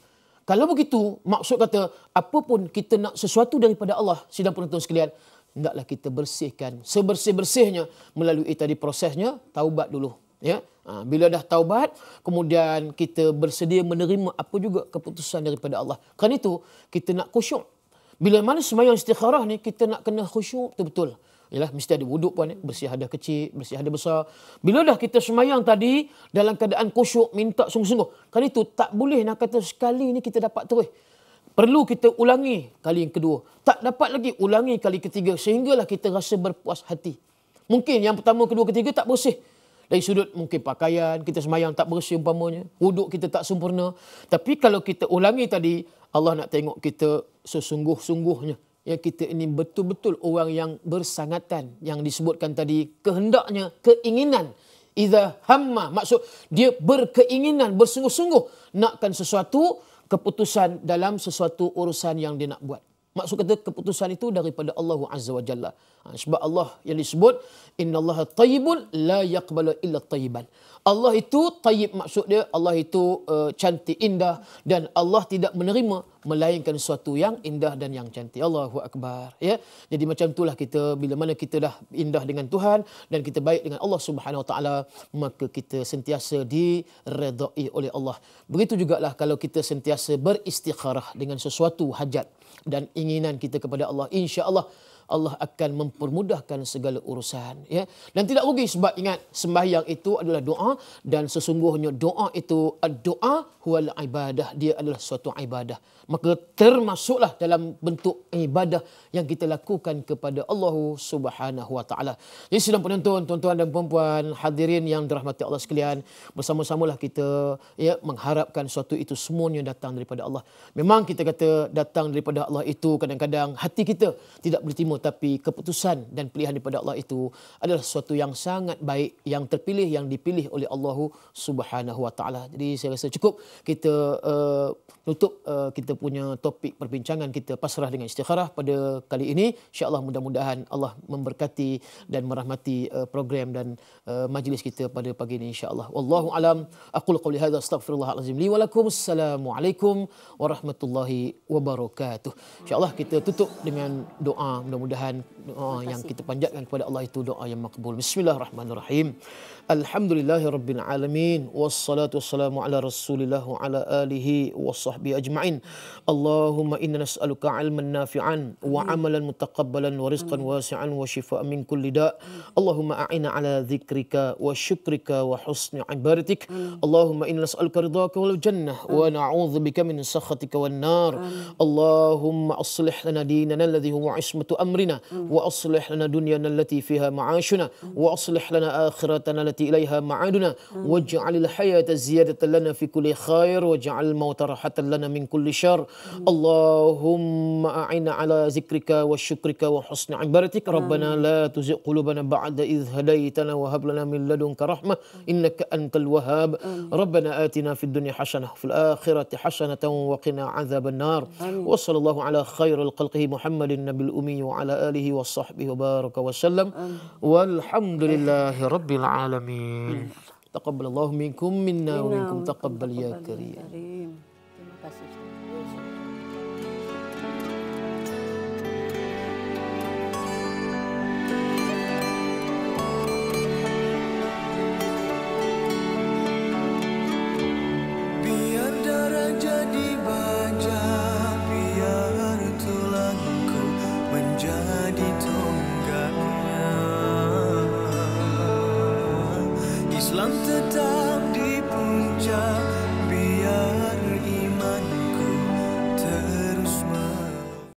Kalau begitu, maksud kata apapun kita nak sesuatu daripada Allah, sidang penonton sekalian, hendaklah kita bersihkan sebersih-bersihnya melalui tadi prosesnya taubat dulu. Bila dah taubat, kemudian kita bersedia menerima apa juga keputusan daripada Allah. Kerana itu kita nak khusyuk. Bila mana sembahyang istikharah ni kita nak kena khusyuk betul-betul. Yalah, mesti ada wuduk pun, bersih ada kecil, bersih ada besar. Bila dah kita sembahyang tadi dalam keadaan khusyuk, minta sungguh-sungguh. Kerana itu tak boleh nak kata sekali ni kita dapat terus. Perlu kita ulangi kali yang kedua. Tak dapat lagi, ulangi kali ketiga. Sehinggalah kita rasa berpuas hati. Mungkin yang pertama, kedua, ketiga tak bersih. Dari sudut mungkin pakaian, kita semayang tak bersih umpamanya. Wuduk kita tak sempurna. Tapi kalau kita ulangi tadi, Allah nak tengok kita sesungguh-sungguhnya. Ya, kita ini betul-betul orang yang bersangatan. Yang disebutkan tadi, kehendaknya, keinginan. Idza hamma, maksud dia berkeinginan, bersungguh-sungguh nakkan sesuatu, keputusan dalam sesuatu urusan yang dia nak buat. Maksud kata keputusan itu daripada Allah Azza wa Jalla. Sebab Allah yang disebut innallaha tayyibun la yaqbalu illa tayyiban. Allah itu tayyib, maksud dia Allah itu cantik, indah, dan Allah tidak menerima melainkan sesuatu yang indah dan yang cantik. Allahu akbar, ya. Jadi macam itulah kita, bila mana kita dah indah dengan Tuhan dan kita baik dengan Allah Subhanahu wa taala, maka kita sentiasa diredai oleh Allah. Begitu jugalah kalau kita sentiasa beristikharah dengan sesuatu hajat dan inginan kita kepada Allah, insya-Allah Allah akan mempermudahkan segala urusan, ya. Dan tidak rugi, sebab ingat sembahyang itu adalah doa, dan sesungguhnya doa itu doa huwal ibadah, dia adalah suatu ibadah. Maka termasuklah dalam bentuk ibadah yang kita lakukan kepada Allah Subhanahu wa taala. Jadi sidang penonton, tuan-tuan dan puan-puan, hadirin yang dirahmati Allah sekalian, bersama-samalah kita, ya, mengharapkan sesuatu itu semuanya datang daripada Allah. Memang kita kata datang daripada Allah itu kadang-kadang hati kita tidak bertimbul, tapi keputusan dan pilihan daripada Allah itu adalah sesuatu yang sangat baik, yang terpilih, yang dipilih oleh Allah Subhanahu wa taala. Jadi saya rasa cukup kita tutup kita punya topik perbincangan kita pasrah dengan istikharah pada kali ini. InsyaAllah mudah-mudahan Allah memberkati dan merahmati program dan majlis kita pada pagi ini, insyaAllah. Wallahu alam. Aqulu qawli hadza astaghfirullahalazim li wa lakum. Assalamualaikum warahmatullahi wabarakatuh. InsyaAllah kita tutup dengan doa. Mudah-mudahan doa yang kita panjatkan kepada Allah itu doa yang makbul. Bismillahirrahmanirrahim. Alhamdulillahirabbil alamin, wassalatu wassalamu ala Rasulillah wa ala alihi washabbihi ajma'in. Allahumma inna nas'aluka 'ilman nafi'an wa 'amalan mutaqabbalan wa rizqan wasi'an wa shifaa'an min kulli da'. Allahumma a'inna 'ala dzikrika wa syukrika wa husni ibadatik. Allahumma inna nas'aluka ridhaka wal jannah wa na'udzubika min sakhatika wan nar. Allahumma aslih lana dinana alladhi huwa 'ismatu amrina wa aslih lana dunyana allati fiha ma'ashuna wa aslih lana akhiratana allati ilaiha ma'aduna waj'alil hayata ziyadatan lana fi kulli khair waj'al mauta rahatan lana min kulli syarr. Allahumma a'inna 'ala zikrika wa syukrika wa husni ibadatik. Rabbana la tuzigh qulubana ba'da idh hadaitana wa hab lana min ladunka rahmah innaka antal wahhab. Rabbana atina fid dunya hasanah wa fil akhirati hasanatan wa qina 'adzaban nar. Wa sallallahu ala khairil khalqihi Muhammadin nabil ummi wa ala alihi wa sahbihi wa baraka wa sallam. Walhamdulillahi rabbil alamin. Taqabbalallahu minkum minna wa minkum taqabbal ya karim. Terima kasih. Biar darah jadi baja, biar tulangku menjadi tonggaknya. Islam tetap